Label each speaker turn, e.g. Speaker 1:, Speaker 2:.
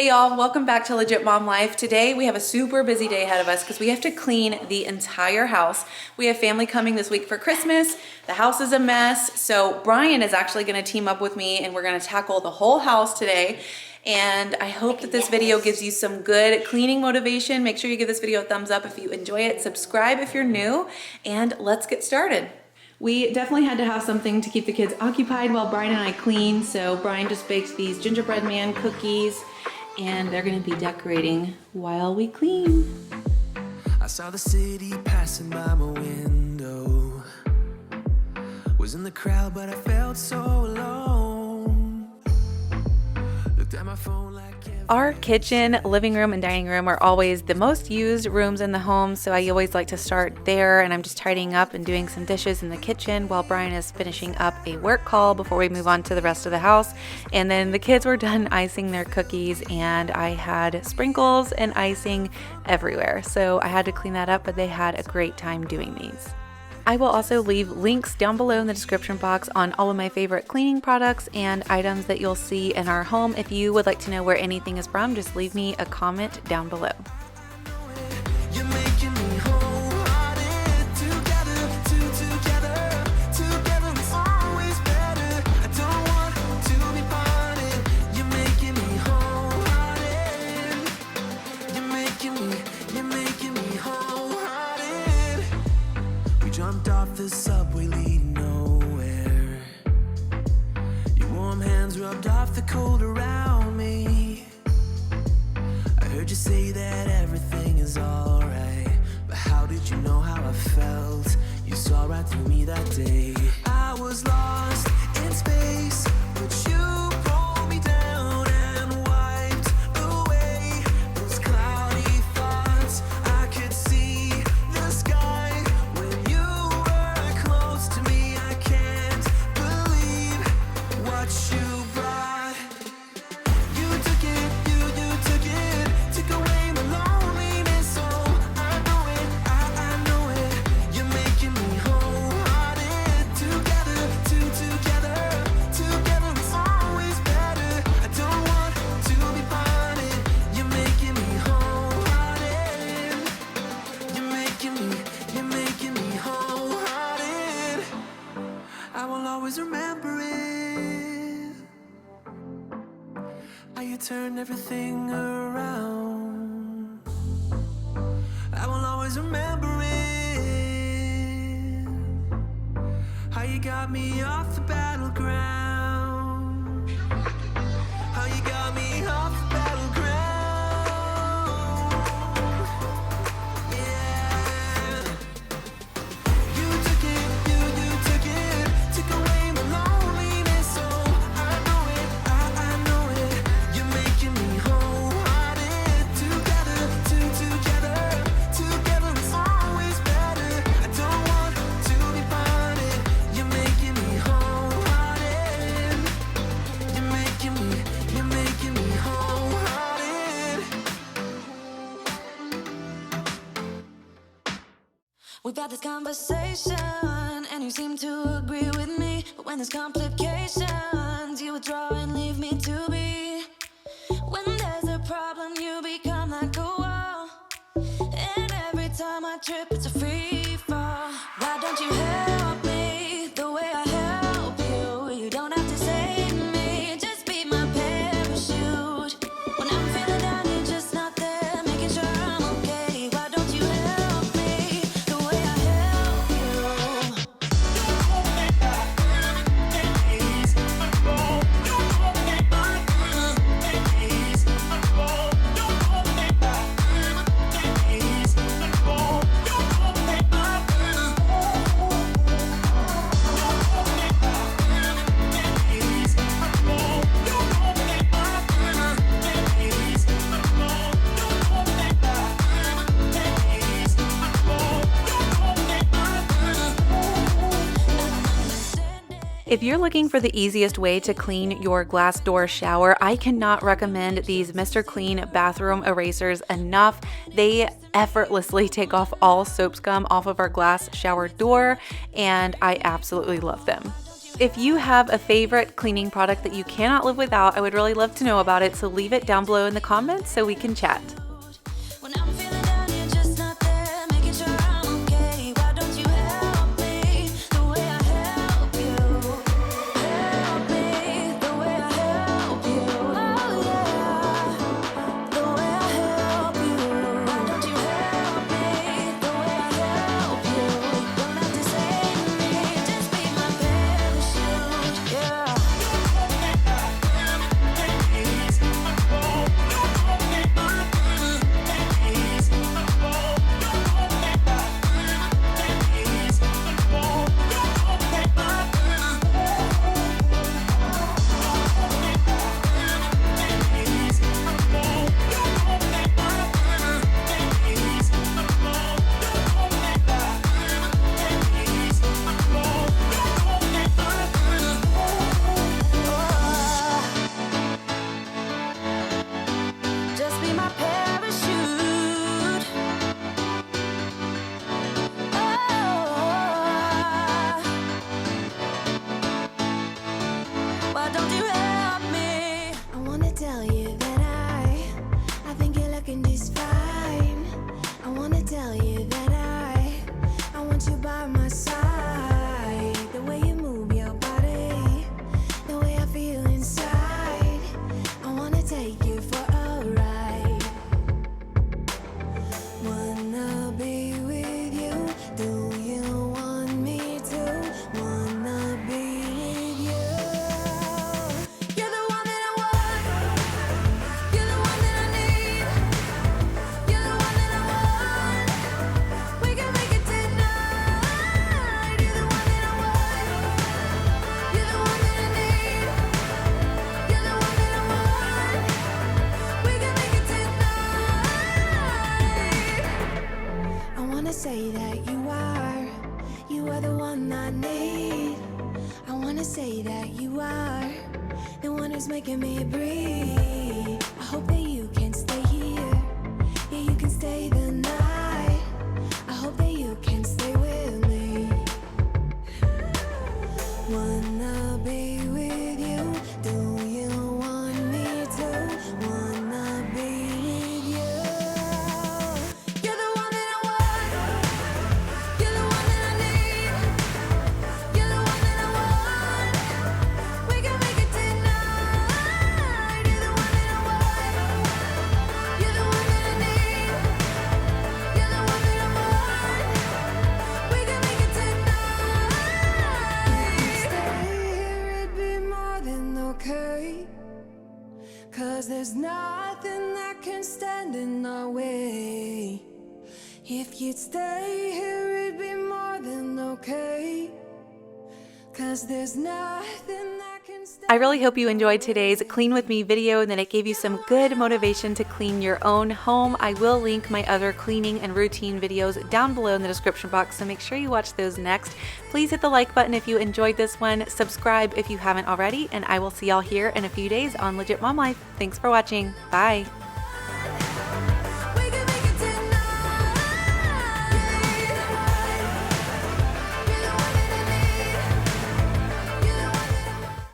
Speaker 1: Hey y'all, welcome back to Legit Mom Life. Today we have a super busy day ahead of us because we have to clean the entire house. We have family coming this week for Christmas. The house is a mess. So Brian is actually going to team up with me and we're going to tackle the whole house today. And I hope that this video gives you some good cleaning motivation. Make sure you give this video a thumbs up if you enjoy it. Subscribe if you're new, and let's get started. We definitely had to have something to keep the kids occupied while Brian and I clean. So Brian just baked these gingerbread man cookies and they're gonna be decorating while we clean.
Speaker 2: I saw the city passing by my window. Was in the crowd, but I felt so alone. Looked at my phone like
Speaker 1: our kitchen, living room, and dining room are always the most used rooms in the home, so I always like to start there, and I'm just tidying up and doing some dishes in the kitchen while Brian is finishing up a work call before we move on to the rest of the house. And then the kids were done icing their cookies, and I had sprinkles and icing everywhere, so I had to clean that up, but they had a great time doing these. I will also leave links down below in the description box on all of my favorite cleaning products and items that you'll see in our home. If you would like to know where anything is from, just leave me a comment down below.
Speaker 2: Jumped off the subway leading nowhere. Your warm hands rubbed off the cold around me. I heard you say that everything is alright, but how did you know how I felt? You saw right through me that day. I was lost in space, but you pulled me down and wiped away those cloudy thoughts. I could see the sky. Remember it, how you turned everything around. I will always remember it, how you got me off the battleground, how you got me off the battleground. Yeah, you took it, took away.
Speaker 3: We've had this conversation and you seem to agree with me, but when there's complications you withdraw and leave me to be. When there's a problem you become like a wall, and every time I trip it's a free fall. Why don't you help me the way I help you? You don't have to save me, just be my parachute. When I'm feeling down you're just not there, making sure I'm okay. Why don't you help me the way I help you?
Speaker 1: If you're looking for the easiest way to clean your glass door shower, I cannot recommend these Mr. Clean bathroom erasers enough. They effortlessly take off all soap scum off of our glass shower door, and I absolutely love them. If you have a favorite cleaning product that you cannot live without, I would really love to know about it, so leave it down below in the comments so we can chat.
Speaker 3: When I'm feeling down, you're just not there, making sure I'm okay. Why don't you help me the way I help you? Help me the way I help you. Oh yeah, the way I help you. Why don't you help me the way I help you? Don't have to save me, just be my parachute. Yeah. Just be my parachute. Why don't you help me? I wanna tell you that I think you're looking just fine. I wanna tell you that I want you by my side. The way you move your body, the way I feel inside. I wanna take you for a ride. Wanna be with you? Do you want me to? Wanna be with you? You're the one that I want. You're the one that I need. You're the one that I want. We can make it tonight. You're the one that I want. You're the one that I need. You're the one that I want. We can make it tonight. I wanna say that you are the one I need. I wanna say that you are the one who's making me breathe. I hope that you can stay here. Yeah, you can stay the night. I hope that you can stay with me. Wanna be with you? Do you want me to? Wanna be with you? You're the one that I want. You're the one that I need. You're the one that I want. We can make it tonight. You're the one that I want. You're the one that I need. You're the one that I want. We can make it tonight. Stay here, it'd be more than okay. 'Cause there's nothing that can stand in our way. If you'd stay here, it'd be more than okay. 'Cause there's nothing that can stand.
Speaker 1: I really hope you enjoyed today's Clean With Me video and that it gave you some good motivation to clean your own home. I will link my other cleaning and routine videos down below in the description box, so make sure you watch those next. Please hit the like button if you enjoyed this one, subscribe if you haven't already, and I will see y'all here in a few days on Legit Mom Life. Thanks for watching. Bye.